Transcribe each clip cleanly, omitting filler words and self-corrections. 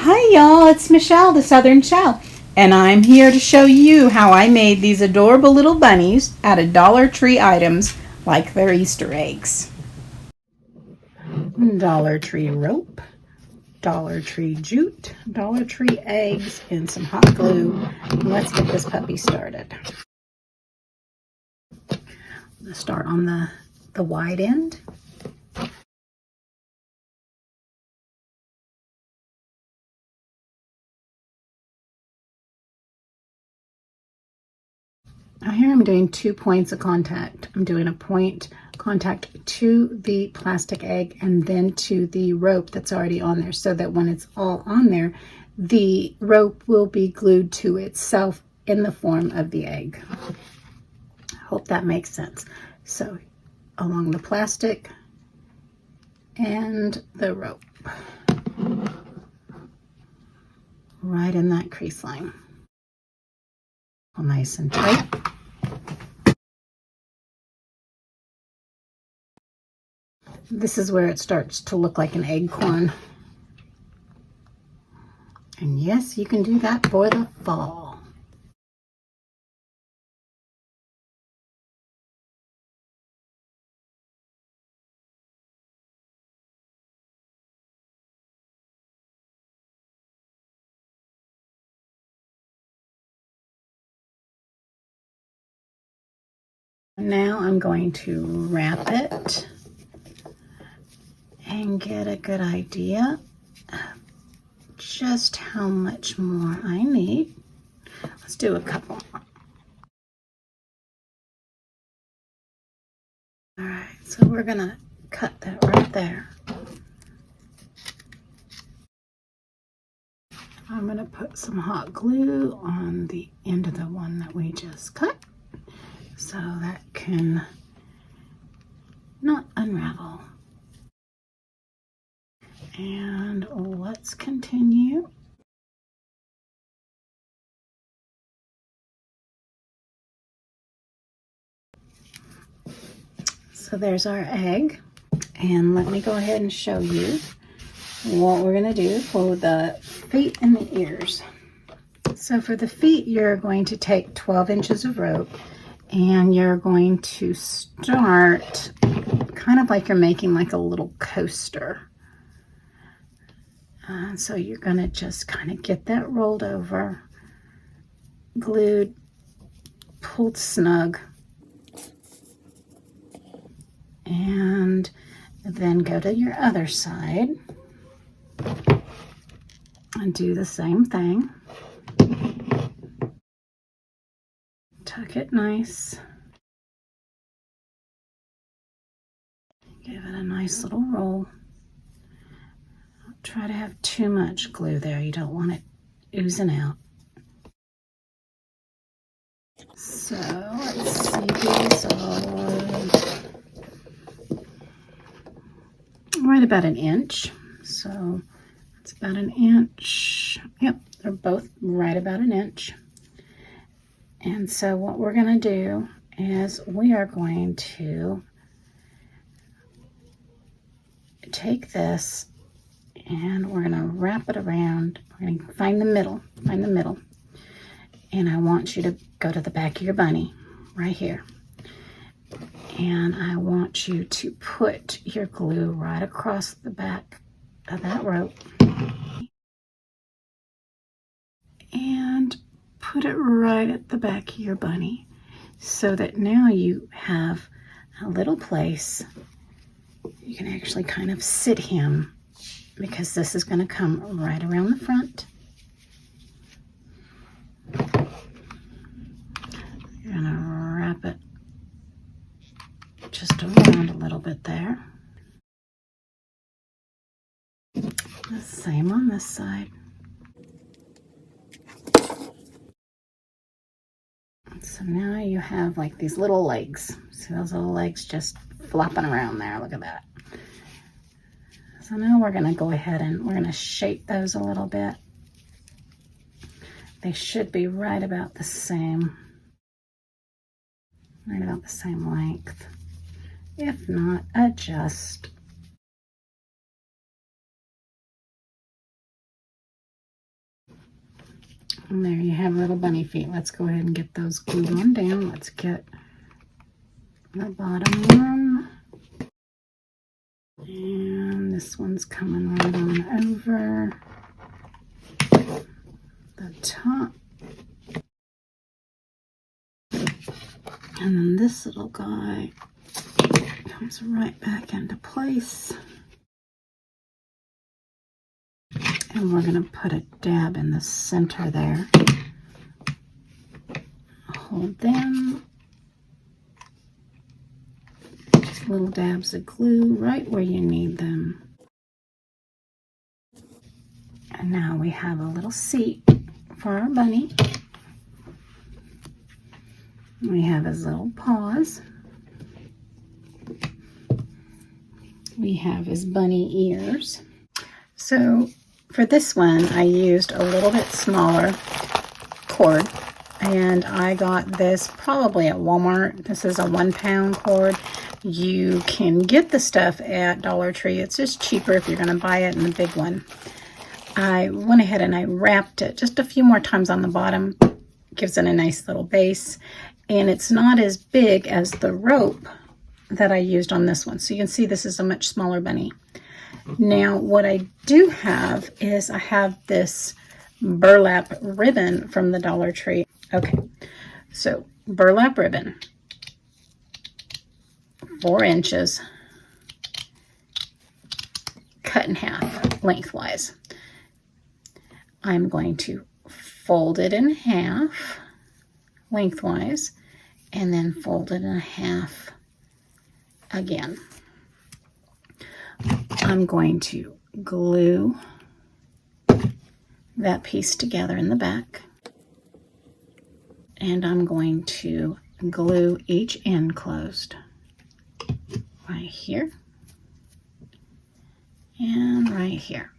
Hi y'all, it's Michelle, the Southern Shell, and I'm here to show you how I made these adorable little bunnies out of Dollar Tree items like their Easter eggs. Dollar Tree rope, Dollar Tree jute, Dollar Tree eggs, and some hot glue. Let's get this puppy started. Let's start on the wide end. Now here I'm doing 2 points of contact. I'm doing a point contact to the plastic egg and then to the rope that's already on there, so that when it's all on there, the rope will be glued to itself in the form of the egg. Hope that makes sense. So along the plastic and the rope, right in that crease line. Nice and tight. This is where it starts to look like an acorn. And yes, you can do that for the fall. Now I'm going to wrap it and get a good idea of just how much more I need. Let's do a couple more. All right, so we're gonna cut that right there. I'm gonna put some hot glue on the end of the one that we just cut, so that can not unravel. And let's continue. So there's our egg, and let me go ahead and show you what we're going to do for the feet and the ears. So for the feet, you're going to take 12 inches of rope, and you're going to start kind of like you're making like a little coaster. So you're going to just kind of get that rolled over, glued, pulled snug, and then go to your other side and do the same thing. Tuck it nice. Give it a nice little roll. Don't try to have too much glue there. You don't want it oozing out. So let's see, these are right about an inch. So it's about an inch. Yep, they're both right about an inch. And so what we're going to do is we are going to take this and we're going to wrap it around. We're going to find the middle, and I want you to go to the back of your bunny right here, and I want you to put your glue right across the back of that rope and put it right at the back of your bunny, so that now you have a little place you can actually kind of sit him, because this is going to come right around the front. You're going to wrap it just around a little bit there. The same on this side. So now you have like these little legs. See those little legs just flopping around there? Look at that. So now we're going to go ahead and we're going to shape those a little bit. They should be right about the same length. If not, adjust. And there you have little bunny feet. Let's go ahead and get those glued on down. Let's get the bottom one. And this one's coming right on over the top. And then this little guy comes right back into place. And we're going to put a dab in the center there. Hold them. Just little dabs of glue right where you need them. And now we have a little seat for our bunny. We have his little paws. We have his bunny ears. So for this one, I used a little bit smaller cord, and I got this probably at Walmart. This is a 1 pound cord. You can get the stuff at Dollar Tree. It's just cheaper if you're going to buy it in the big one. I went ahead and I wrapped it just a few more times on the bottom. Gives it a nice little base, and it's not as big as the rope that I used on this one. So you can see this is a much smaller bunny. Now what I do have is I have this burlap ribbon from the Dollar Tree. Okay, so burlap ribbon, 4 inches, cut in half lengthwise. I'm going to fold it in half lengthwise and then fold it in half again. I'm going to glue that piece together in the back, and I'm going to glue each end closed right here and right here.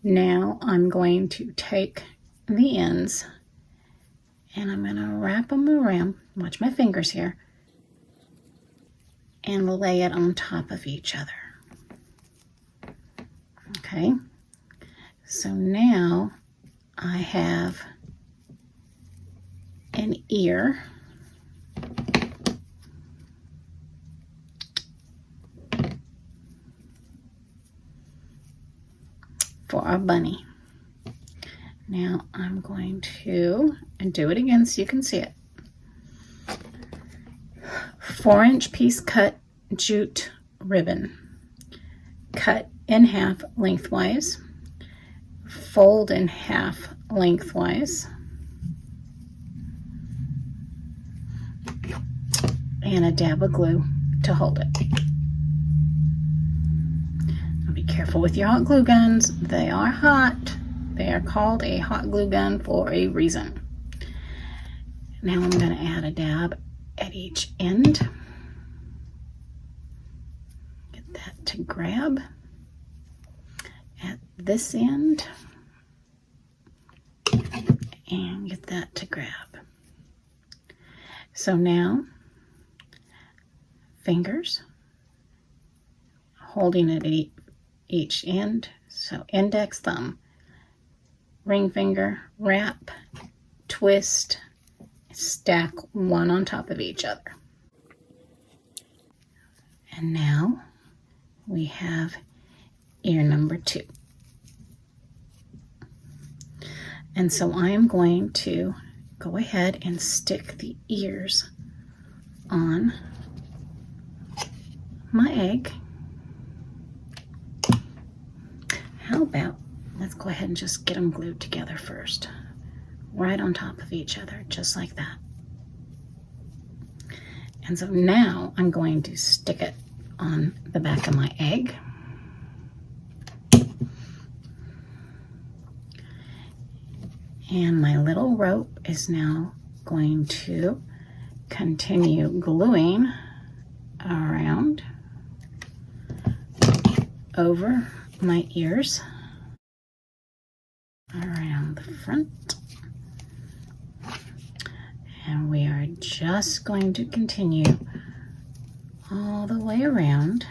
Now I'm going to take the ends and I'm going to wrap them around, watch my fingers here, and lay it on top of each other. Okay, so now I have an ear for our bunny. Now I'm going to do it again so you can see it. 4-inch piece cut jute ribbon, cut in half lengthwise, fold in half lengthwise, and a dab of glue to hold it. Be careful with your hot glue guns. They are hot. They are called a hot glue gun for a reason. Now I'm going to add a dab at each end. Get that to grab at this end and get that to grab. So now, fingers holding it at each end. So index, thumb, ring finger, wrap, twist, stack one on top of each other. And now we have ear number 2. And so I am going to go ahead and stick the ears on my egg. How about, let's go ahead and just get them glued together first, right on top of each other, just like that. And so now I'm going to stick it on the back of my egg. And my little rope is now going to continue gluing around over my ears, around the front, and we are just going to continue all the way around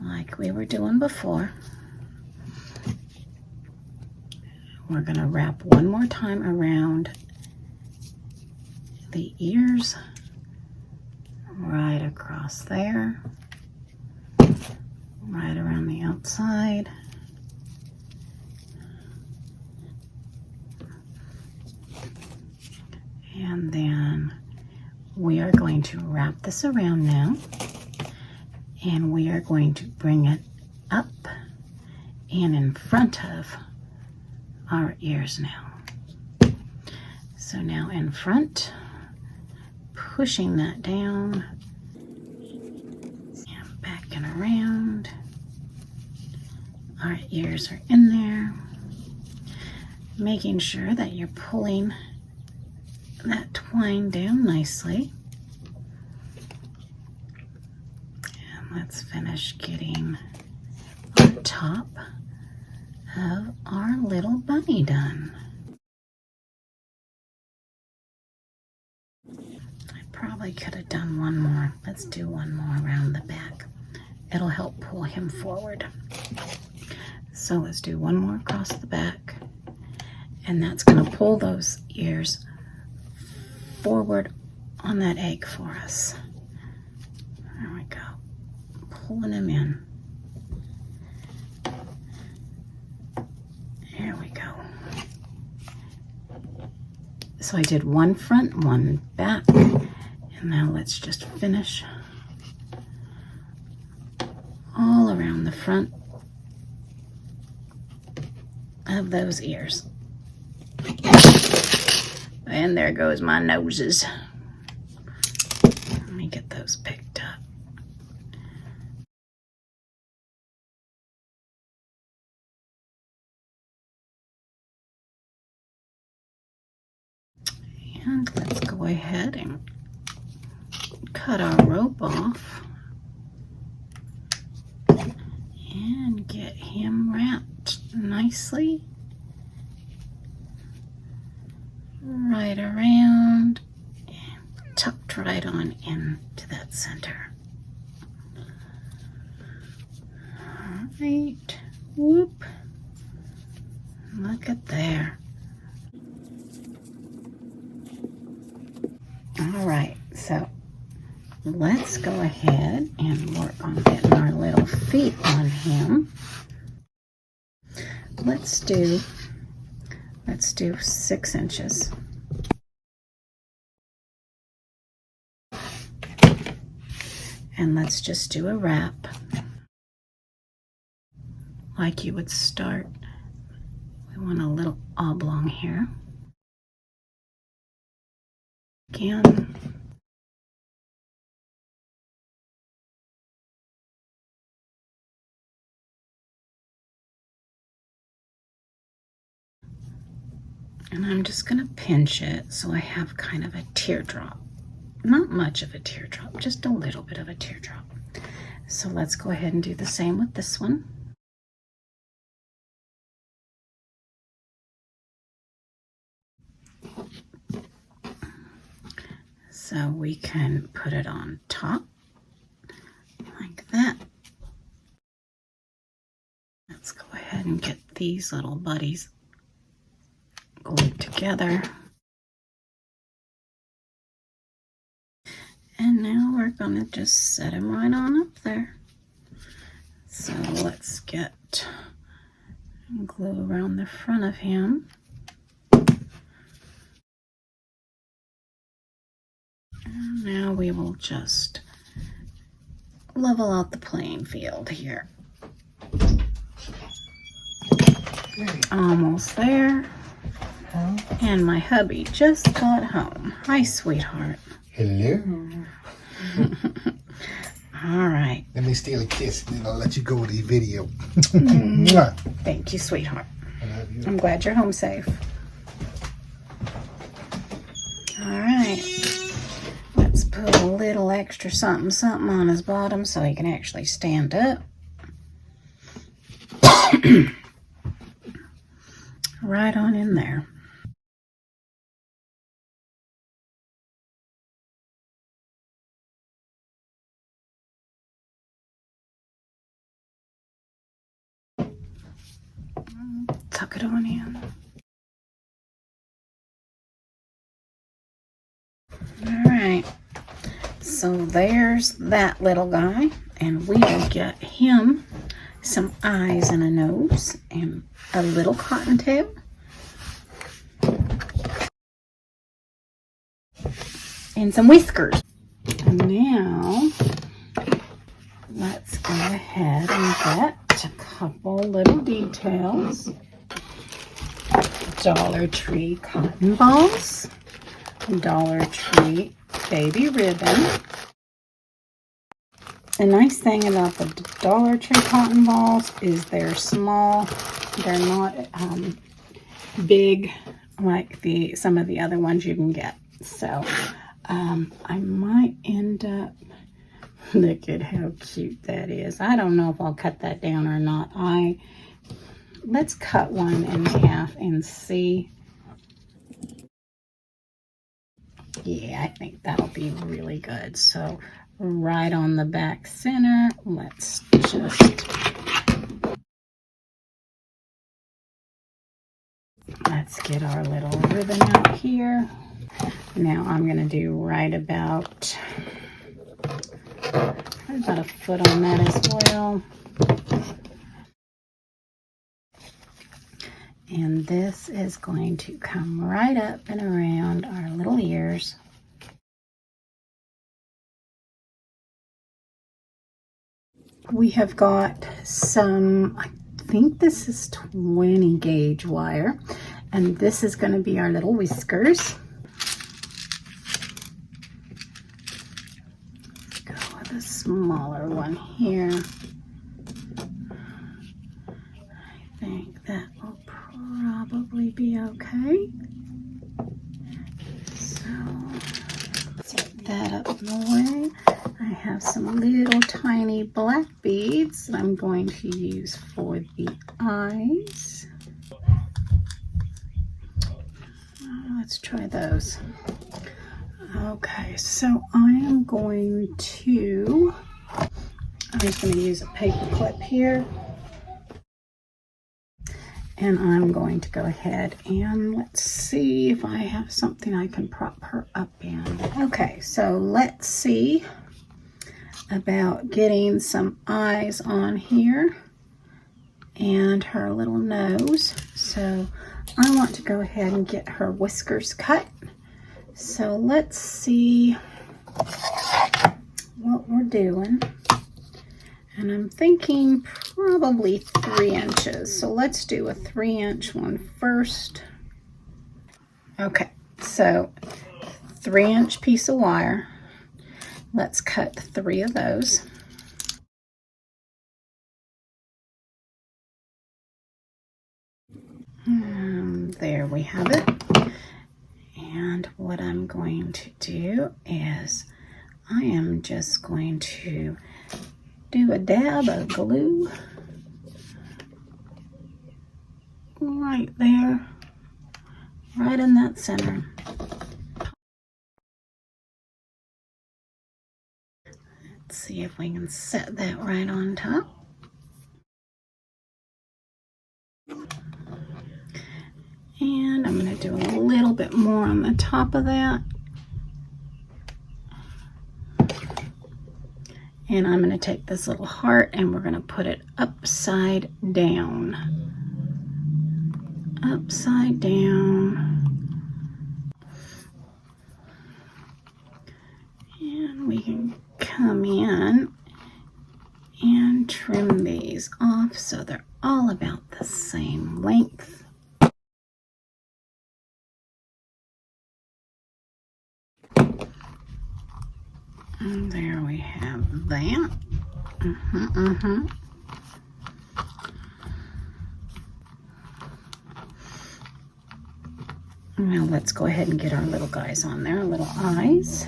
like we were doing before. we're going to wrap one more time around the ears, right across there, right around the outside. And then we are going to wrap this around now, and we are going to bring it up and in front of our ears now. So now in front, pushing that down and back and around. Our ears are in there, making sure that you're pulling that twine down nicely. And let's finish getting the top of our little bunny done. I probably could have done one more. Let's do one more around the back. It'll help pull him forward. So let's do one more across the back, and that's going to pull those ears forward on that egg for us. There we go. Pulling them in. There we go. So I did one front, one back, and now let's just finish all around the front of those ears. And there goes my noses. Let me get those picked up. And let's go ahead and cut our rope off and get him wrapped nicely right around and tucked right on into that center. All right, whoop, look at there. All right, so let's go ahead and work on getting our little feet on him. Let's do 6 inches. And let's just do a wrap like you would start. We want a little oblong here. Again. And I'm just going to pinch it so I have kind of a teardrop. Not much of a teardrop, just a little bit of a teardrop. So let's go ahead and do the same with this one. So we can put it on top like that. Let's go ahead and get these little buddies glued together. And now we're gonna just set him right on up there. So let's get glue around the front of him. And now we will just level out the playing field here. Almost there. And my hubby just got home. Hi, sweetheart. Hello. All right. Let me steal a kiss, and then I'll let you go with the video. Thank you, sweetheart. I love you. I'm glad you're home safe. All right. Let's put a little extra something on his bottom so he can actually stand up. Right on in there. Tuck it on in. So there's that little guy, and we will get him some eyes and a nose and a little cottontail. And some whiskers. And now let's go ahead and get a couple little details. Dollar Tree cotton balls, Dollar Tree baby ribbon. The nice thing about the Dollar Tree cotton balls is they're small. They're not big like some of the other ones you can get. So I might end up, look at how cute that is. I don't know if I'll cut that down or not. Let's cut one in half and see. Yeah, I think that'll be really good. So right on the back center, let's get our little ribbon out here. Now I'm going to do right about a foot on that as well. And this is going to come right up and around our little ears. We have got some, I think this is 20 gauge wire, and this is going to be our little whiskers. Let's go with a smaller one here. I think that will probably be okay. So set that up in the way. I have some little tiny black beads that I'm going to use for the eyes. Let's try those. Okay, so I'm just going to use a paper clip here. And I'm going to go ahead and let's see if I have something I can prop her up in. Okay, so let's see about getting some eyes on here and her little nose. So I want to go ahead and get her whiskers cut. So let's see what we're doing. And I'm thinking probably 3 inches. So let's do a 3-inch one first. Okay, so 3-inch piece of wire. Let's cut 3 of those. There we have it. And what I'm going to do is I am just going to do a dab of glue right there, right in that center. Let's see if we can set that right on top. And I'm going to do a little bit more on the top of that. And I'm going to take this little heart and we're going to put it upside down. Upside down. And we can come in and trim these off so they're all about the same length. And there we have that. Now let's go ahead and get our little guys on there, little eyes.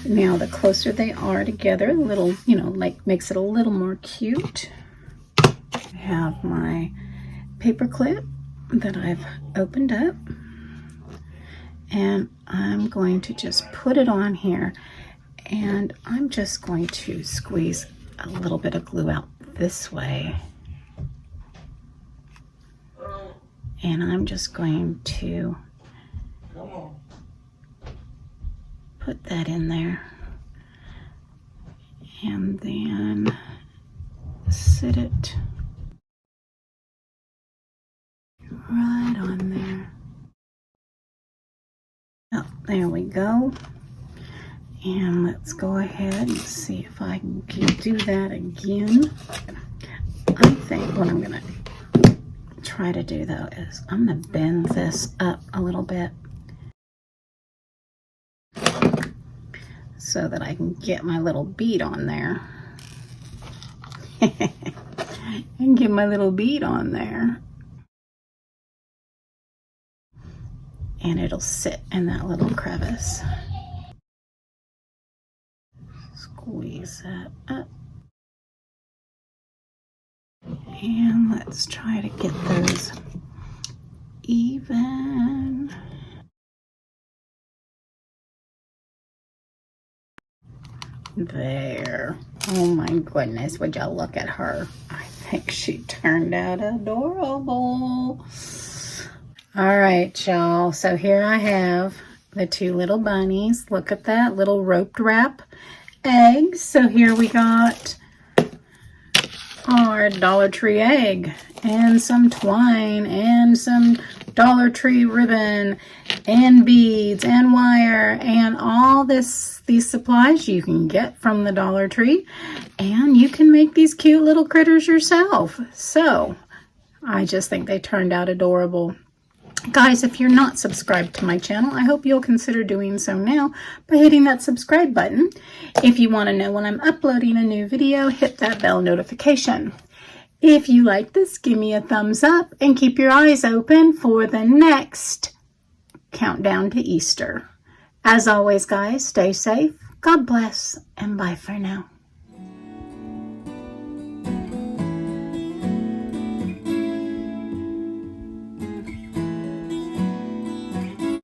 Now the closer they are together, the little, like makes it a little more cute. I have my paper clip that I've opened up. And I'm going to just put it on here. And I'm just going to squeeze a little bit of glue out this way. And I'm just going to put that in there. and then sit it right on there. Oh, there we go. And let's go ahead and see if I can do that again. I think what I'm gonna try to do though is I'm gonna bend this up a little bit so that I can get my little bead on there. And get my little bead on there. And it'll sit in that little crevice. Squeeze that up. And let's try to get those even. There. Oh my goodness, would y'all look at her? I think she turned out adorable. All right, y'all. So here I have the two little bunnies. Look at that little roped wrap eggs. So here we got our Dollar Tree egg and some twine and some Dollar Tree ribbon and beads and wire and all these supplies you can get from the Dollar Tree, and you can make these cute little critters yourself. So I just think they turned out adorable. Guys, if you're not subscribed to my channel, I hope you'll consider doing so now by hitting that subscribe button. If you want to know when I'm uploading a new video, hit that bell notification. If you like this, give me a thumbs up and keep your eyes open for the next countdown to Easter. As always, guys, stay safe, God bless, and bye for now.